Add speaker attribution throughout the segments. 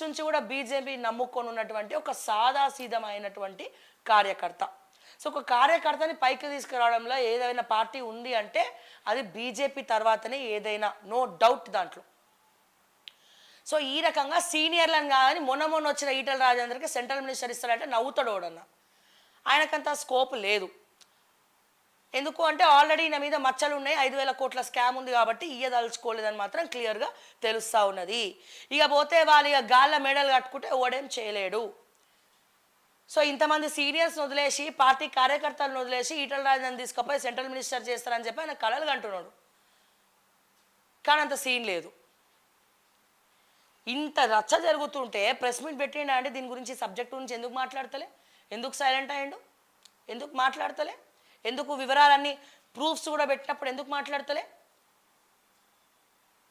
Speaker 1: First నుంచి కూడా BJP నమ్ముకొని ఉన్నటువంటి ఒక సాదాసీదమైనటువంటి కార్యకర్త. సో ఒక కార్యకర్తని పైకి తీసుకురావడంలో ఏదైనా పార్టీ ఉంది అంటే అది బీజేపీ తర్వాతనే ఏదైనా, నో డౌట్ దాంట్లో. సో ఈ రకంగా సీనియర్లను కాదని మొన్న వచ్చిన ఈటల రాజేందర్కి సెంట్రల్ మినిస్టర్ ఇస్తాడంటే నవ్వుతాడు ఓడన్నా. ఆయనకంత స్కోప్ లేదు. ఎందుకు అంటే ఆల్రెడీ నా మీద మచ్చలు ఉన్నాయి, 5,000 కోట్ల స్కామ్ ఉంది కాబట్టి ఇయ్యదలుచుకోలేదని మాత్రం క్లియర్గా తెలుస్తూ ఉన్నది. ఇక పోతే వాళ్ళు ఇక గాళ్ళ మెడలు కట్టుకుంటే ఓడేం చేయలేడు. సో ఇంతమంది సీనియర్స్ని వదిలేసి, పార్టీ కార్యకర్తలను వదిలేసి ఈటల రాజేందర్ని తీసుకుపోయి సెంట్రల్ మినిస్టర్ చేస్తారని చెప్పి ఆయన కలలు కంటున్నాడు. కానీ అంత సీన్ లేదు. ఇంత రచ్చ జరుగుతుంటే ప్రెస్ మీట్ పెట్టిండా అంటే దీని గురించి, సబ్జెక్ట్ గురించి ఎందుకు మాట్లాడతలే? ఎందుకు సైలెంట్ అయ్యిండు? ఎందుకు మాట్లాడతలే? ఎందుకు వివరాలన్నీ ప్రూఫ్స్ కూడా పెట్టినప్పుడు ఎందుకు మాట్లాడతలే?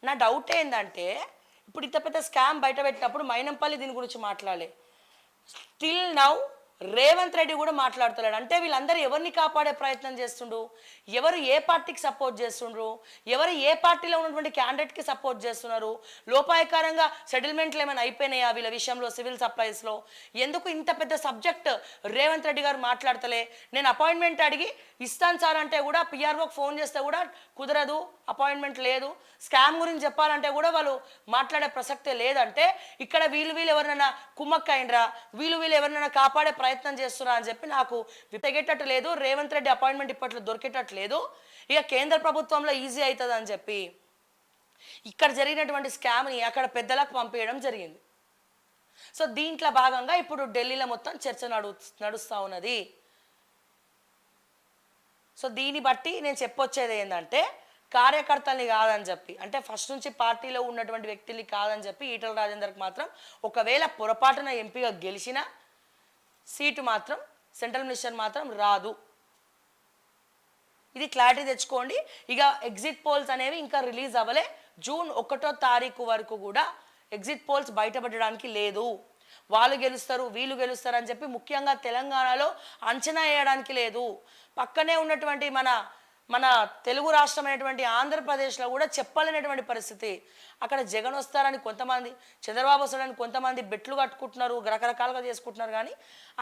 Speaker 1: నా డౌట్ ఏంటంటే ఇప్పుడు ఇంత పెద్ద స్కామ్ బయట పెట్టినప్పుడు మైనంపల్లి దీని గురించి మాట్లాడలే. స్టిల్ నౌ రేవంత్ రెడ్డి కూడా మాట్లాడుతున్నాడు. అంటే వీళ్ళందరూ ఎవరిని కాపాడే ప్రయత్నం చేస్తుండ్రు, ఎవరు ఏ పార్టీకి సపోర్ట్ చేస్తుండ్రు, ఎవరు ఏ పార్టీలో ఉన్నటువంటి క్యాండిడేట్కి సపోర్ట్ చేస్తున్నారు, లోపాయకారంగా సెటిల్మెంట్లు ఏమైనా అయిపోయినాయా వీళ్ళ విషయంలో, సివిల్ సప్లైస్లో? ఎందుకు ఇంత పెద్ద సబ్జెక్ట్ రేవంత్ రెడ్డి గారు మాట్లాడతలే? నేను అపాయింట్మెంట్ అడిగి ఇస్తాను సార్ అంటే కూడా, పిఆర్ఓకి ఫోన్ చేస్తే కూడా కుదరదు, అపాయింట్మెంట్ లేదు, స్కామ్ గురించి చెప్పాలంటే కూడా వాళ్ళు మాట్లాడే ప్రసక్తే లేదంటే ఇక్కడ వీళ్ళు ఎవరినైనా కుమ్మక్కైండ్రా, వీళ్ళు ఎవరినైనా కాపాడే ప్రయత్నం చేస్తున్నా అని చెప్పి నాకు తెగేటట్టు లేదు. రేవంత్ రెడ్డి అపాయింట్మెంట్ ఇప్పట్లో దొరికేటట్టు లేదు. ఇక కేంద్ర ప్రభుత్వంలో ఈజీ అవుతుంది అని చెప్పి ఇక్కడ జరిగినటువంటి స్కామ్ని అక్కడ పెద్దలకు పంపించడం జరిగింది. సో దీంట్లో భాగంగా ఇప్పుడు ఢిల్లీలో మొత్తం చర్చ నడుస్తూ ఉన్నది. సో దీన్ని బట్టి నేను చెప్పొచ్చేది ఏంటంటే, కార్యకర్తల్ని కాదని చెప్పి, అంటే ఫస్ట్ నుంచి పార్టీలో ఉన్నటువంటి వ్యక్తుల్ని కాదని చెప్పి ఈటల రాజేందర్కి మాత్రం ఒకవేళ పొరపాటున ఎంపీగా గెలిచిన సీటు మాత్రం, సెంట్రల్ మినిస్టర్ మాత్రం రాదు. ఇది క్లారిటీ తెచ్చుకోండి. ఇక ఎగ్జిట్ పోల్స్ అనేవి ఇంకా రిలీజ్ అవ్వలే. జూన్ 1వ తారీఖు వరకు కూడా ఎగ్జిట్ పోల్స్ బయటపడడానికి లేదు. వాళ్ళు గెలుస్తారు, వీళ్ళు గెలుస్తారు అని చెప్పి ముఖ్యంగా తెలంగాణలో అంచనా వేయడానికి లేదు. పక్కనే ఉన్నటువంటి మన తెలుగు రాష్ట్రమైనటువంటి ఆంధ్రప్రదేశ్లో కూడా చెప్పలేనటువంటి పరిస్థితి. అక్కడ జగన్ వస్తారని కొంతమంది, చంద్రబాబు వస్తారని కొంతమంది బెట్లు కట్టుకుంటున్నారు, రకరకాలుగా చేసుకుంటున్నారు, కానీ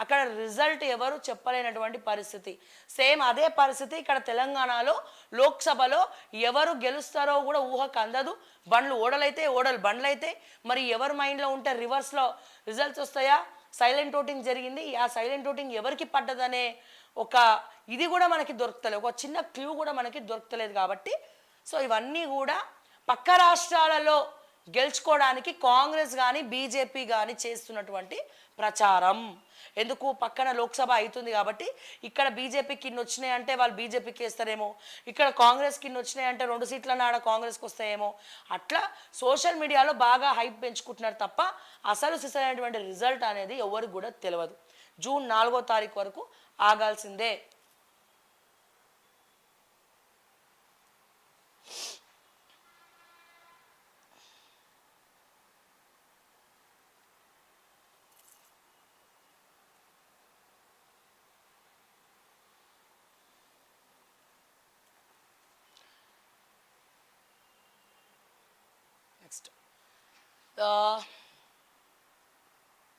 Speaker 1: అక్కడ రిజల్ట్ ఎవరు చెప్పలేనటువంటి పరిస్థితి. సేమ్ అదే పరిస్థితి ఇక్కడ తెలంగాణలో లోక్సభలో ఎవరు గెలుస్తారో కూడా ఊహకు అందదు. బండ్లు ఓడలైతే, ఓడలు బండ్లు అయితే, మరి ఎవరి మైండ్లో ఉంటే రివర్స్లో రిజల్ట్స్ వస్తాయా? సైలెంట్ ఓటింగ్ జరిగింది, ఆ సైలెంట్ ఓటింగ్ ఎవరికి పడ్డదనే ఒక ఇది కూడా మనకి దొరకలేదు, ఒక చిన్న క్లూ కూడా మనకి దొరకలేదు. కాబట్టి సో ఇవన్నీ కూడా పక్క రాష్ట్రాలలో గెలుచుకోవడానికి కాంగ్రెస్ కానీ బీజేపీ కానీ చేస్తున్నటువంటి ప్రచారం. ఎందుకు? పక్కన లోక్సభ అవుతుంది కాబట్టి ఇక్కడ బీజేపీకి ఇన్ని వచ్చినాయంటే వాళ్ళు బీజేపీకి వేస్తారేమో, ఇక్కడ కాంగ్రెస్కి ఇన్ని వచ్చినాయంటే 2 సీట్ల నాడ కాంగ్రెస్కి వస్తాయేమో, అట్లా సోషల్ మీడియాలో బాగా హైప్ పెంచుకుంటున్నారు తప్ప అసలు సిసలైనటువంటి రిజల్ట్ అనేది ఎవరికి కూడా తెలియదు. జూన్ 4వ తారీఖు వరకు ఆగాల్సిందే. నెక్స్ట్